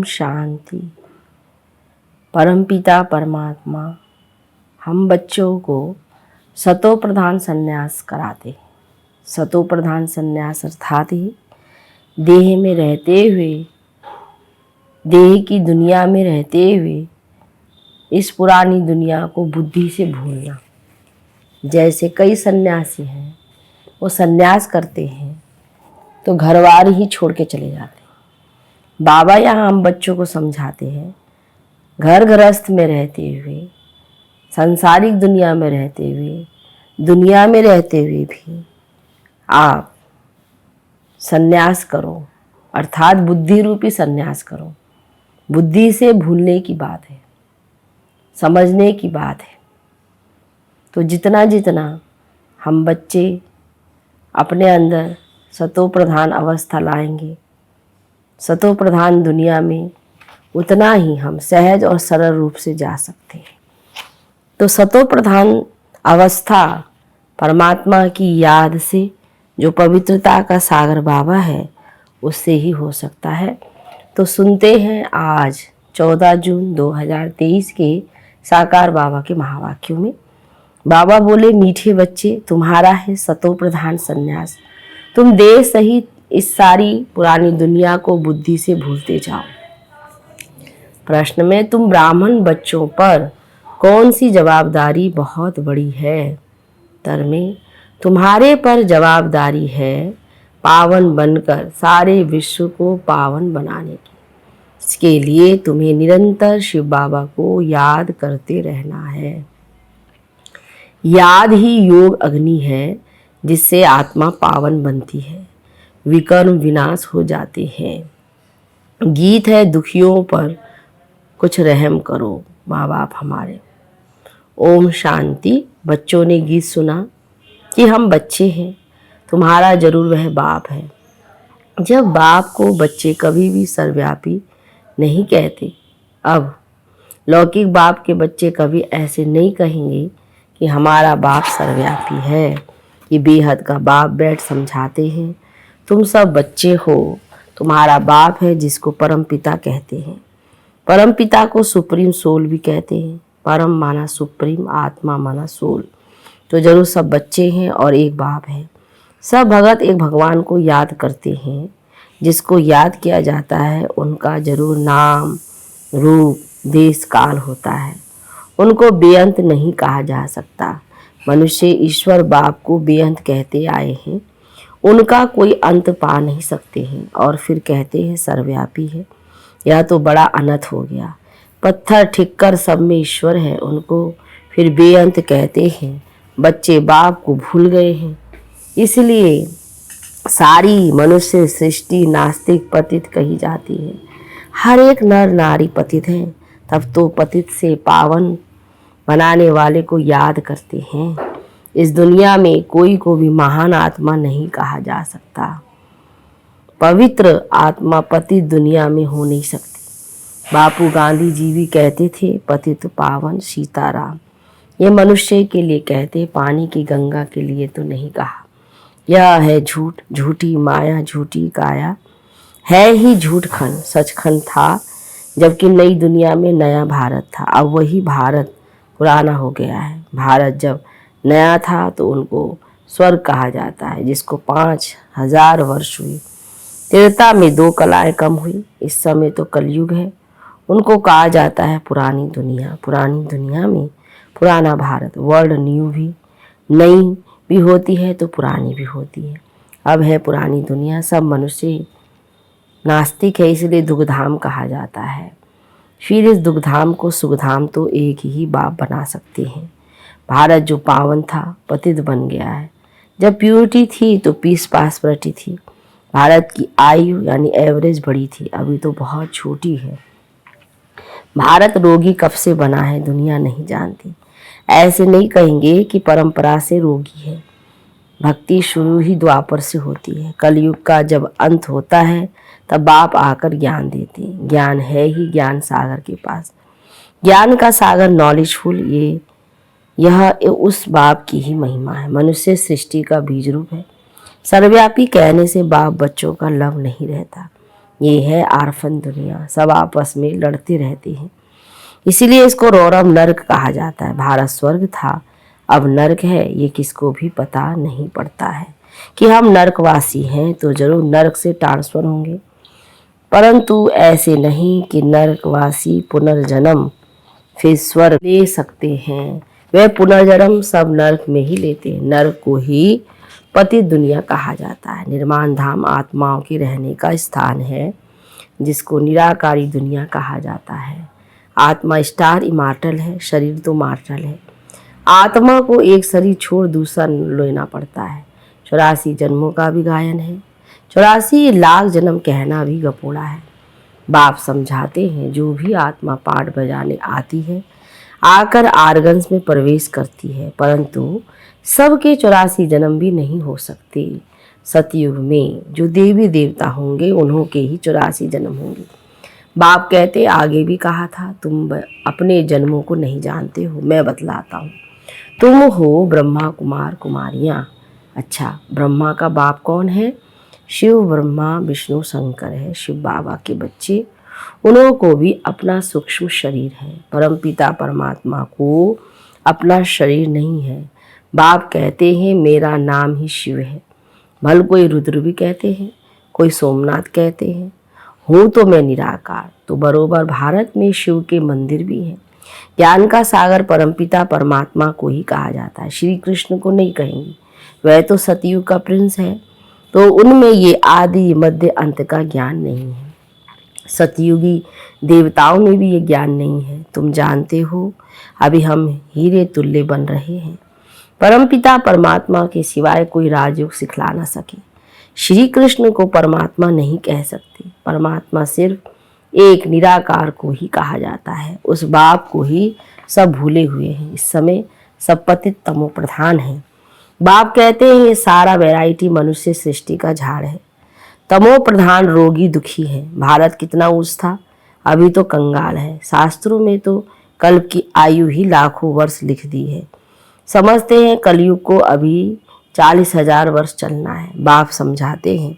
शांति। परमपिता परमात्मा हम बच्चों को सतो प्रधान संन्यास कराते। सतो प्रधान संन्यास अर्थात ही देह में रहते हुए, देह की दुनिया में रहते हुए इस पुरानी दुनिया को बुद्धि से भूलना। जैसे कई सन्यासी हैं, वो सन्यास करते हैं तो घरवार ही छोड़ के चले जाते हैं। बाबा यहाँ हम बच्चों को समझाते हैं, घर गृहस्थ में रहते हुए, सांसारिक दुनिया में रहते हुए, दुनिया में रहते हुए भी आप सन्यास करो, अर्थात बुद्धि रूपी सन्यास करो। बुद्धि से भूलने की बात है, समझने की बात है। तो जितना जितना हम बच्चे अपने अंदर सतो प्रधान अवस्था लाएंगे, सतो प्रधान दुनिया में, उतना ही हम सहज और सरल रूप से जा सकते हैं। तो सतो प्रधान अवस्था परमात्मा की याद से, जो पवित्रता का सागर बाबा है, उससे ही हो सकता है। तो सुनते हैं आज 14 जून 2023 के साकार बाबा के महावाक्यों में। बाबा बोले, मीठे बच्चे, तुम्हारा है सतो प्रधान संन्यास। तुम देह सहित इस सारी पुरानी दुनिया को बुद्धि से भूलते जाओ। प्रश्न में तुम ब्राह्मण बच्चों पर कौन सी जवाबदारी बहुत बड़ी है? उत्तर में तुम्हारे पर जवाबदारी है पावन बनकर सारे विश्व को पावन बनाने की। इसके लिए तुम्हें निरंतर शिव बाबा को याद करते रहना है। याद ही योग अग्नि है, जिससे आत्मा पावन बनती है, विकर्म विनाश हो जाते हैं। गीत है दुखियों पर कुछ रहम करो माँ बाप हमारे। ओम शांति। बच्चों ने गीत सुना कि हम बच्चे हैं, तुम्हारा जरूर वह बाप है। जब बाप को बच्चे कभी भी सर्वव्यापी नहीं कहते, अब लौकिक बाप के बच्चे कभी ऐसे नहीं कहेंगे कि हमारा बाप सर्वव्यापी है। ये बेहद का बाप बैठ समझाते हैं, तुम सब बच्चे हो, तुम्हारा बाप है जिसको परम पिता कहते हैं। परम पिता को सुप्रीम सोल भी कहते हैं। परम माना सुप्रीम, आत्मा माना सोल। तो जरूर सब बच्चे हैं और एक बाप है। सब भगत एक भगवान को याद करते हैं। जिसको याद किया जाता है उनका जरूर नाम, रूप, देश, काल होता है। उनको बेअंत नहीं कहा जा सकता। मनुष्य ईश्वर बाप को बेअंत कहते आए हैं, उनका कोई अंत पा नहीं सकते हैं और फिर कहते हैं सर्वव्यापी है। यह तो बड़ा अनर्थ हो गया। पत्थर ठिक्कर सब में ईश्वर है, उनको फिर बेअंत कहते हैं। बच्चे बाप को भूल गए हैं, इसलिए सारी मनुष्य सृष्टि नास्तिक पतित कही जाती है। हर एक नर नारी पतित है, तब तो पतित से पावन बनाने वाले को याद करते हैं। इस दुनिया में कोई को भी महान आत्मा नहीं कहा जा सकता। पवित्र आत्मा पतित दुनिया में हो नहीं सकती। बापू गांधी जी भी कहते थे, पतित पावन सीताराम। ये मनुष्य के लिए कहते, पानी की गंगा के लिए तो नहीं कहा। यह है झूठ, झूठी माया, झूठी काया, है ही झूठ खंड। सचखंड था जबकि नई दुनिया में नया भारत था। अब वही भारत पुराना हो गया है। भारत जब नया था तो उनको स्वर्ग कहा जाता है, जिसको 5000 वर्ष हुई। त्रेता में 2 कलाएं कम हुई, इस समय तो कलयुग है। उनको कहा जाता है पुरानी दुनिया। पुरानी दुनिया में पुराना भारत, वर्ल्ड न्यू भी, नई भी होती है तो पुरानी भी होती है। अब है पुरानी दुनिया। सब मनुष्य नास्तिक है, इसलिए दुखधाम कहा जाता है। फिर इस दुखधाम को सुखधाम तो एक ही बाप बना सकते हैं। भारत जो पावन था पतित बन गया है। जब प्यूरिटी थी तो पीस पासपर्टी थी। भारत की आयु यानी एवरेज बड़ी थी, अभी तो बहुत छोटी है। भारत रोगी कब से बना है दुनिया नहीं जानती। ऐसे नहीं कहेंगे कि परंपरा से रोगी है। भक्ति शुरू ही द्वापर से होती है। कलयुग का जब अंत होता है तब बाप आकर ज्ञान देते हैं। ज्ञान है ही ज्ञान सागर के पास। ज्ञान का सागर नॉलेजफुल, यह उस बाप की ही महिमा है। मनुष्य सृष्टि का बीज रूप है। सर्वव्यापी कहने से बाप बच्चों का लव नहीं रहता। ये है आरफन दुनिया, सब आपस में लड़ते रहते हैं। इसीलिए इसको रौरव नर्क कहा जाता है। भारत स्वर्ग था, अब नर्क है, ये किसको भी पता नहीं पड़ता है कि हम नर्कवासी हैं तो जरूर नर्क से ट्रांसफर होंगे, परंतु ऐसे नहीं कि नर्कवासी पुनर्जन्म फिर स्वर्ग ले सकते हैं। वह पुनर्जन्म सब नर्क में ही लेते हैं। नर्क को ही पतित दुनिया कहा जाता है। निर्माण धाम आत्माओं के रहने का स्थान है, जिसको निराकारी दुनिया कहा जाता है। आत्मा स्टार इमार्टल है, शरीर तो मार्टल है। आत्मा को एक शरीर छोड़ दूसरा लेना पड़ता है। 84 जन्मों का भी गायन है, 84 लाख जन्म कहना भी गपोड़ा है। बाप समझाते हैं, जो भी आत्मा पाठ बजाने आती है आकर आर्गन्स में प्रवेश करती है, परंतु सबके 84 जन्म भी नहीं हो सकते। सतयुग में जो देवी देवता होंगे उन्हों के ही 84 जन्म होंगे। बाप कहते, आगे भी कहा था, तुम अपने जन्मों को नहीं जानते हो, मैं बतलाता हूँ। तुम हो ब्रह्मा कुमार कुमारियाँ। अच्छा, ब्रह्मा का बाप कौन है? शिव, ब्रह्मा, विष्णु, शंकर है, शिव बाबा के बच्चे। उन्हों को भी अपना सूक्ष्म शरीर है। परमपिता परमात्मा को अपना शरीर नहीं है। बाप कहते हैं, मेरा नाम ही शिव है। भल कोई रुद्र भी कहते हैं, कोई सोमनाथ कहते हैं। हूँ तो मैं निराकार। तो बरोबर भारत में शिव के मंदिर भी हैं। ज्ञान का सागर परमपिता परमात्मा को ही कहा जाता है, श्री कृष्ण को नहीं कहेंगे। वह तो सतयुग का प्रिंस है, तो उनमें ये आदि मध्य अंत का ज्ञान नहीं है। सतयुगी देवताओं में भी ये ज्ञान नहीं है। तुम जानते हो, अभी हम हीरे तुल्य बन रहे हैं। परमपिता परमात्मा के सिवाय कोई राजयोग सिखला न सके। श्री कृष्ण को परमात्मा नहीं कह सकते। परमात्मा सिर्फ एक निराकार को ही कहा जाता है। उस बाप को ही सब भूले हुए हैं। इस समय सब पतित तमो प्रधान है। बाप कहते हैं, ये सारा वैरायटी मनुष्य सृष्टि का झाड़ है। तमो प्रधान रोगी दुखी है। भारत कितना ऊंच था, अभी तो कंगाल है। शास्त्रों में तो कल्प की आयु ही लाखों वर्ष लिख दी है। समझते हैं कलयुग को अभी 40,000 वर्ष चलना है। बाप समझाते हैं,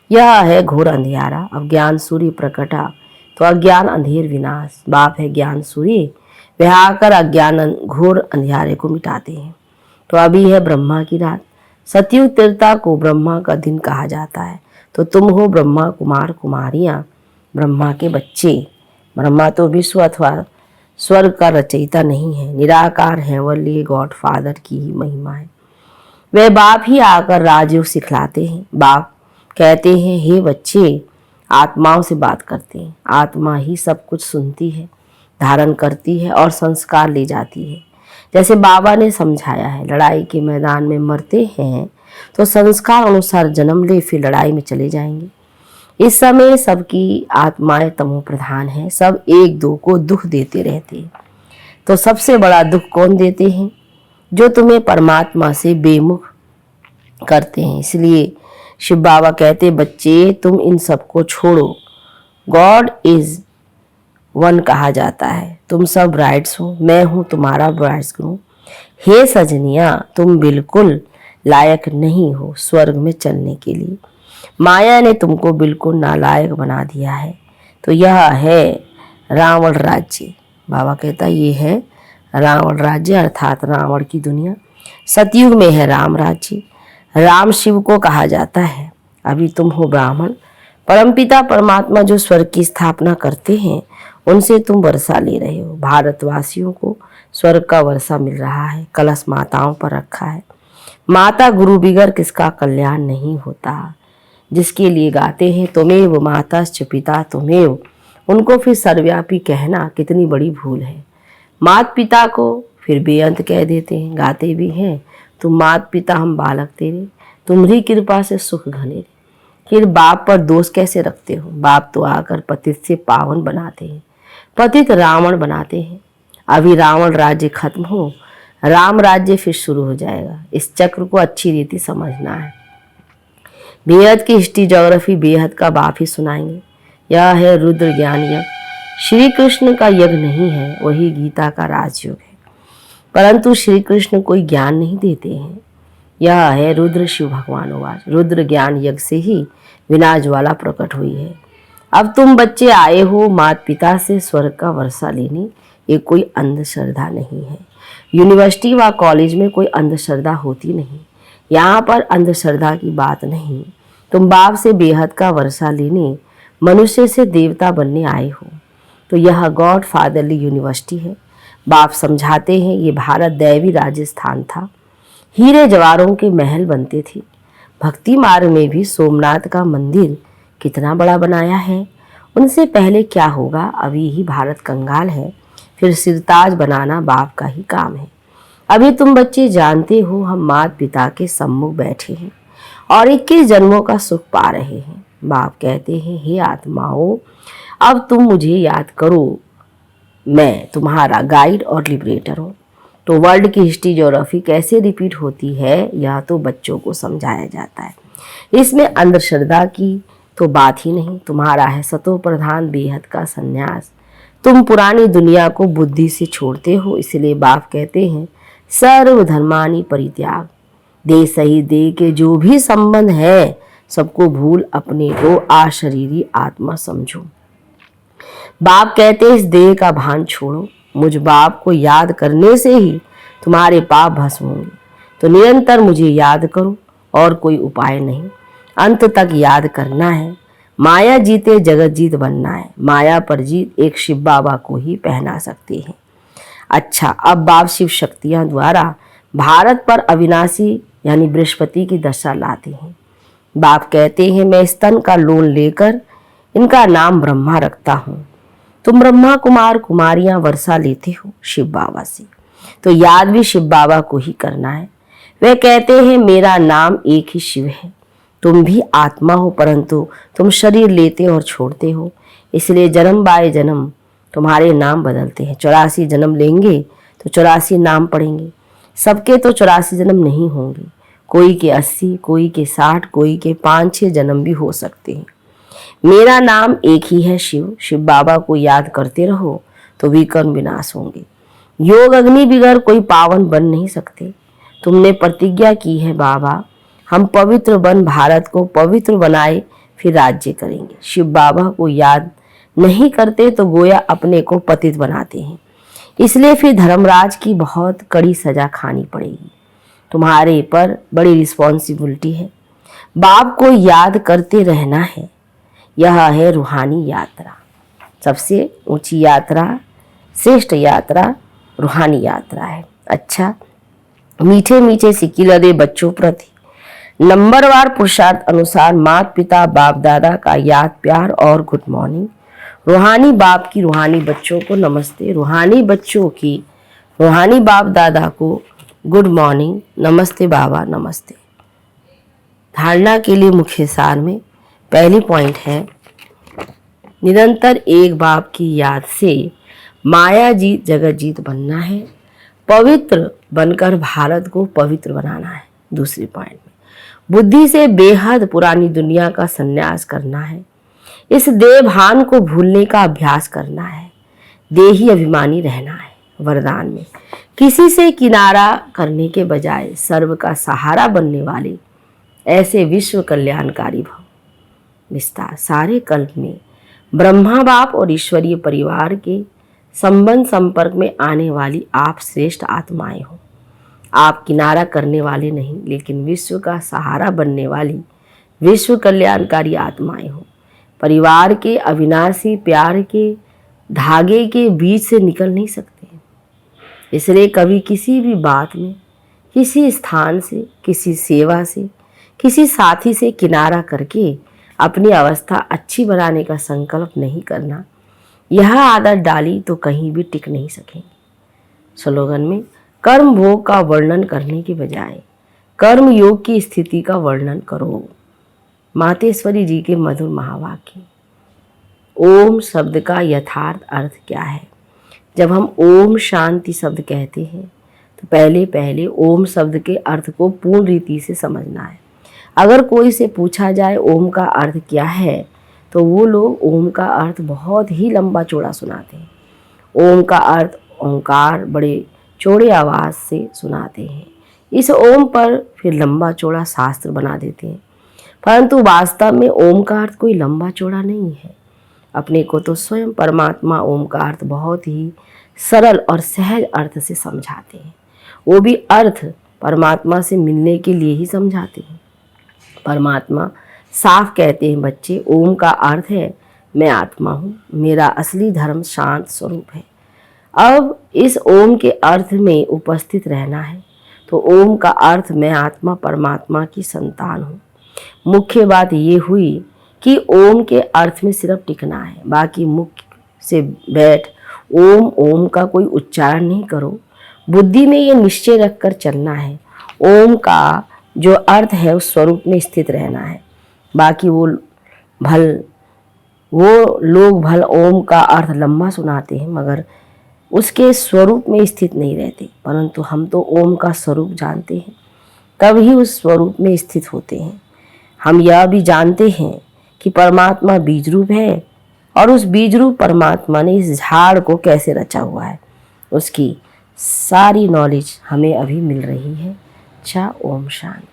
यह है घोर अंधियारा। अब ज्ञान सूर्य प्रकटा तो अज्ञान अंधेर विनाश। बाप है ज्ञान सूर्य, वह आकर अज्ञान घोर अंधियारे को मिटाते हैं। तो अभी है ब्रह्मा की रात। सतयुग त्रेता को ब्रह्मा का दिन कहा जाता है। तो तुम हो ब्रह्मा कुमार कुमारियाँ, ब्रह्मा के बच्चे। ब्रह्मा तो विश्व अथवा स्वर्ग का रचयिता नहीं है, निराकार है। वल्ली गॉड फादर की ही महिमा है। वे बाप ही आकर राजयोग सिखलाते हैं। बाप कहते हैं, हे बच्चे, आत्माओं से बात करते हैं। आत्मा ही सब कुछ सुनती है, धारण करती है और संस्कार ले जाती है। जैसे बाबा ने समझाया है, लड़ाई के मैदान में मरते हैं तो संस्कार अनुसार जन्म ले, फिर लड़ाई में चले जाएंगे। इस समय सबकी आत्माएं तमो प्रधान है। सब एक दो को दुख देते रहते हैं। तो सबसे बड़ा दुख कौन देते हैं? जो तुम्हें परमात्मा से बेमुख करते हैं। इसलिए शिव बाबा कहते, बच्चे तुम इन सबको छोड़ो। गॉड इज वन कहा जाता है। तुम सब ब्राइड्स हो, मैं हूँ तुम्हारा ब्राइड्सग्रूम। हे सजनिया, तुम बिल्कुल लायक नहीं हो स्वर्ग में चलने के लिए। माया ने तुमको बिल्कुल नालायक बना दिया है। तो यह है रावण राज्य। बाबा कहता, ये है रावण राज्य, अर्थात रावण की दुनिया। सतयुग में है राम राज्य। राम शिव को कहा जाता है। अभी तुम हो ब्राह्मण। परमपिता परमात्मा जो स्वर्ग की स्थापना करते हैं, उनसे तुम वर्षा ले रहे हो। भारतवासियों को स्वर्ग का वर्षा मिल रहा है। कलश माताओं पर रखा है। माता गुरु बिगर किसका कल्याण नहीं होता। जिसके लिए गाते हैं, तुमेव माताश्च पिता तुमेव, उनको फिर सर्वव्यापी कहना कितनी बड़ी भूल है। मात पिता को फिर बेअंत कह देते हैं। गाते भी हैं, तुम मात पिता हम बालक तेरे, तुम्हारी कृपा से सुख घने। फिर बाप पर दोष कैसे रखते हो? बाप तो आकर पतित से पावन बनाते हैं, पतित रावण बनाते हैं। अभी रावण राज्य खत्म हो, राम राज्य फिर शुरू हो जाएगा। इस चक्र को अच्छी रीति समझना है। बेहद की हिस्ट्री ज्योग्राफी बेहद का बाप ही सुनाएंगे। यह है रुद्र ज्ञान यज्ञ। श्री कृष्ण का यज्ञ नहीं है, वही गीता का राजयोग है। परंतु श्री कृष्ण कोई ज्ञान नहीं देते हैं। यह है रुद्र शिव भगवान वाच। रुद्र ज्ञान यज्ञ से ही विनाश ज्वाला प्रकट हुई है। अब तुम बच्चे आए हो माता पिता से स्वर्ग का वर्षा लेने, ये कोई अंधश्रद्धा नहीं है। यूनिवर्सिटी व कॉलेज में कोई अंधश्रद्धा होती नहीं। यहाँ पर अंधश्रद्धा की बात नहीं। तुम बाप से बेहद का वर्षा लेने, मनुष्य से देवता बनने आए हो। तो यह गॉड फादरली यूनिवर्सिटी है। बाप समझाते हैं ये भारत दैवी राजस्थान था। हीरे जवाहरों के महल बनते थे। भक्ति मार्ग में भी सोमनाथ का मंदिर कितना बड़ा बनाया है। उनसे पहले क्या होगा, अभी ही भारत कंगाल है, फिर सिरताज बनाना बाप का ही काम है। अभी तुम बच्चे जानते हो हम माता पिता के सम्मुख बैठे हैं और 21 जन्मों का सुख पा रहे हैं। बाप कहते हैं हे आत्माओं, अब तुम मुझे याद करो, मैं तुम्हारा गाइड और लिबरेटर हूँ। तो वर्ल्ड की हिस्ट्री ज्योग्राफी कैसे रिपीट होती है यह तो बच्चों को समझाया जाता है। इसमें अंधश्रद्धा की तो बात ही नहीं। तुम्हारा है सतो प्रधान बेहद का संन्यास। तुम पुरानी दुनिया को बुद्धि से छोड़ते हो, इसलिए बाप कहते हैं सर्व धर्मानी परित्याग। देह सही देह के जो भी संबंध है सबको भूल अपने को आशरीरी आत्मा समझो। बाप कहते इस देह का भान छोड़ो। मुझ बाप को याद करने से ही तुम्हारे पाप भस्म होंगे। तो निरंतर मुझे याद करो और कोई उपाय नहीं। अंत तक याद करना है। माया जीते जगत जीत बनना है। माया पर जीत एक शिव बाबा को ही पहना सकते हैं। अच्छा, अब बाप शिव शक्तियां द्वारा भारत पर अविनाशी यानी बृहस्पति की दशा लाते हैं। बाप कहते हैं मैं स्तन का लोन लेकर इनका नाम ब्रह्मा रखता हूँ। तुम ब्रह्मा कुमार कुमारियां वर्षा लेते हो शिव बाबा से, तो याद भी शिव बाबा को ही करना है। वे कहते हैं मेरा नाम एक ही शिव है। तुम भी आत्मा हो, परंतु तुम शरीर लेते और छोड़ते हो, इसलिए जन्म बाय जन्म तुम्हारे नाम बदलते हैं। 84 जन्म लेंगे तो 84 नाम पड़ेंगे। सबके तो 84 जन्म नहीं होंगे, कोई के 80, कोई के 60, कोई के 5-6 जन्म भी हो सकते हैं। मेरा नाम एक ही है शिव। शिव बाबा को याद करते रहो तो विकर्म विनाश होंगे। योग अग्नि बिगड़ कोई पावन बन नहीं सकते। तुमने प्रतिज्ञा की है बाबा हम पवित्र बन भारत को पवित्र बनाए फिर राज्य करेंगे। शिव बाबा को याद नहीं करते तो गोया अपने को पतित बनाते हैं, इसलिए फिर धर्मराज की बहुत कड़ी सजा खानी पड़ेगी। तुम्हारे पर बड़ी रिस्पॉन्सिबिलिटी है। बाप को याद करते रहना है। यह है रूहानी यात्रा। सबसे ऊंची यात्रा, श्रेष्ठ यात्रा रूहानी यात्रा है। अच्छा, मीठे मीठे सिक्के दे बच्चों प्रति नंबरवार पुरुषार्थ अनुसार माता पिता बाप दादा का याद प्यार और गुड मॉर्निंग। रूहानी बाप की रूहानी बच्चों को नमस्ते। रूहानी बच्चों की रूहानी बाप दादा को गुड मॉर्निंग, नमस्ते बाबा नमस्ते। धारणा के लिए मुख्य सार में पहली पॉइंट है निरंतर एक बाप की याद से माया जीत जगत जीत बनना है। पवित्र बनकर भारत को पवित्र बनाना है। दूसरी पॉइंट में बुद्धि से बेहद पुरानी दुनिया का संन्यास करना है। इस देह भान को भूलने का अभ्यास करना है। देही अभिमानी रहना है। वरदान में किसी से किनारा करने के बजाय सर्व का सहारा बनने वाले ऐसे विश्व कल्याणकारी भव। विस्तार सारे कल्प में ब्रह्मा बाप और ईश्वरीय परिवार के संबंध संपर्क में आने वाली आप श्रेष्ठ आत्माएं हो। आप किनारा करने वाले नहीं, लेकिन विश्व का सहारा बनने वाली विश्व कल्याणकारी आत्माएं हो। परिवार के अविनाशी प्यार के धागे के बीच से निकल नहीं सकते, इसलिए कभी किसी भी बात में, किसी स्थान से, किसी सेवा से, किसी साथी से किनारा करके अपनी अवस्था अच्छी बनाने का संकल्प नहीं करना। यह आदत डाली तो कहीं भी टिक नहीं सकेंगे। स्लोगन में कर्म भोग का वर्णन करने के बजाय कर्म योग की स्थिति का वर्णन करो। मातेश्वरी जी के मधुर महावाक्य। ओम शब्द का यथार्थ अर्थ क्या है? जब हम ओम शांति शब्द कहते हैं तो पहले ओम शब्द के अर्थ को पूर्ण रीति से समझना है। अगर कोई से पूछा जाए ओम का अर्थ क्या है तो वो लोग ओम का अर्थ बहुत ही लंबा चौड़ा सुनाते हैं। ओम का अर्थ ओंकार बड़े चौड़े आवाज़ से सुनाते हैं। इस ओम पर फिर लंबा चौड़ा शास्त्र बना देते हैं, परंतु वास्तव में ओम का अर्थ कोई लंबा चौड़ा नहीं है। अपने को तो स्वयं परमात्मा ओम का अर्थ बहुत ही सरल और सहज अर्थ से समझाते हैं। वो भी अर्थ परमात्मा से मिलने के लिए ही समझाते हैं। परमात्मा साफ कहते हैं, बच्चे ओम का अर्थ है मैं आत्मा हूँ, मेरा असली धर्म शांत स्वरूप है। अब इस ओम के अर्थ में उपस्थित रहना है। तो ओम का अर्थ मैं आत्मा परमात्मा की संतान हूँ। मुख्य बात ये हुई कि ओम के अर्थ में सिर्फ टिकना है, बाकी मुख से बैठ ओम ओम का कोई उच्चारण नहीं करो। बुद्धि में ये निश्चय रखकर चलना है, ओम का जो अर्थ है उस स्वरूप में स्थित रहना है। बाकी वो लोग भल ओम का अर्थ लंबा सुनाते हैं मगर उसके स्वरूप में स्थित नहीं रहते, परंतु हम तो ओम का स्वरूप जानते हैं, तब ही उस स्वरूप में स्थित होते हैं। हम यह भी जानते हैं कि परमात्मा बीज रूप है और उस बीज रूप परमात्मा ने इस झाड़ को कैसे रचा हुआ है, उसकी सारी नॉलेज हमें अभी मिल रही है। अच्छा, ओम शांति।